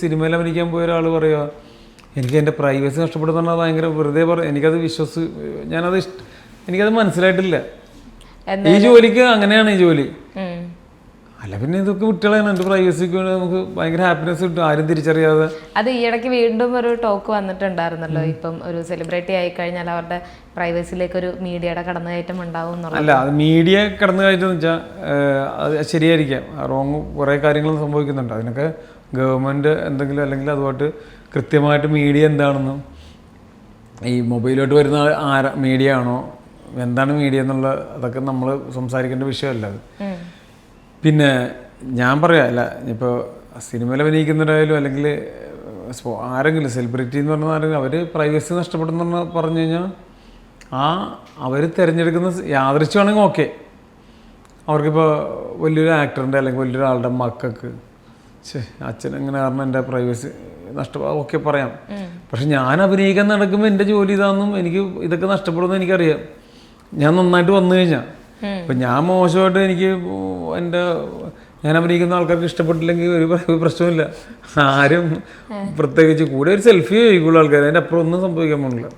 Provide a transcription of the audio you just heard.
സിനിമയിൽ അഭിനയിക്കാൻ പോയ ഒരാൾ പറയുക എനിക്ക് എൻ്റെ പ്രൈവസി നഷ്ടപ്പെടുന്ന ഭയങ്കര വെറുതെ എനിക്കത് എനിക്കത് മനസ്സിലായിട്ടില്ല. ഈ ജോലിക്ക് അങ്ങനെയാണ് ഈ ജോലി. അല്ല പിന്നെ ഇതൊക്കെ കുട്ടികളാണ്. എൻ്റെ പ്രൈവസിക്ക് നമുക്ക് ഭയങ്കര ഹാപ്പിനെസ് കിട്ടും, ആരും തിരിച്ചറിയാതെ. അത് ഈയിടയ്ക്ക് വീണ്ടും ഒരു ടോക്ക് വന്നിട്ടുണ്ടായിരുന്നല്ലോ, ഇപ്പം ഒരു സെലിബ്രിറ്റി ആയി കഴിഞ്ഞാൽ അവരുടെ പ്രൈവസിയിലേക്ക് ഒരു മീഡിയയുടെ കടന്നുകയറ്റം ഉണ്ടാവും എന്നുള്ളത്. അല്ല, അത് മീഡിയ കടന്നുകയറ്റം എന്ന് വെച്ചാൽ അത് ശരിയായിരിക്കാം, റോങ് കുറേ കാര്യങ്ങൾ സംഭവിക്കുന്നുണ്ട്. അതിനൊക്കെ ഗവൺമെൻറ് എന്തെങ്കിലും അല്ലെങ്കിൽ അതുമായിട്ട് കൃത്യമായിട്ട് മീഡിയ എന്താണെന്നും ഈ മൊബൈലോട്ട് വരുന്ന മീഡിയ ആണോ എന്താണ് മീഡിയ എന്നുള്ള അതൊക്കെ നമ്മൾ സംസാരിക്കേണ്ട വിഷയമല്ല അത്. പിന്നെ ഞാൻ പറയാം, അല്ല ഇപ്പോൾ സിനിമയിൽ അഭിനയിക്കുന്നവരായാലും അല്ലെങ്കിൽ ആരെങ്കിലും സെലിബ്രിറ്റി എന്ന് പറഞ്ഞാൽ ആരെങ്കിലും അവർ പ്രൈവസി നഷ്ടപ്പെടുന്ന പറഞ്ഞു കഴിഞ്ഞാൽ അവർ തിരഞ്ഞെടുക്കുന്ന യാദൃശ്യമാണെങ്കിൽ ഓക്കെ. അവർക്കിപ്പോൾ വലിയൊരു ആക്ടറിൻ്റെ അല്ലെങ്കിൽ വലിയൊരാളുടെ മക്കൾക്ക് അച്ഛൻ എങ്ങനെ കാരണം എൻ്റെ പ്രൈവസി ഓക്കെ പറയാം. പക്ഷെ ഞാൻ അഭിനയിക്കാൻ നടക്കുമ്പോൾ എൻ്റെ ജോലി ഇതാണെന്നും എനിക്ക് ഇതൊക്കെ നഷ്ടപ്പെടുമെന്ന് എനിക്കറിയാം. ഞാൻ നന്നായിട്ട് വന്നു കഴിഞ്ഞാൽ ഇപ്പം ഞാൻ മോശമായിട്ട് ഞാൻ അഭിനയിക്കുന്ന ആൾക്കാർക്ക് ഇഷ്ടപ്പെട്ടില്ലെങ്കിൽ ഒരു പ്രശ്നമില്ല. ആരും പ്രത്യേകിച്ച് കൂടെ ഒരു സെൽഫി കഴിക്കുള്ളൂ ആൾക്കാർ, അതിൻ്റെ അപ്പുറം ഒന്നും സംഭവിക്കാൻ പോകുന്നില്ല.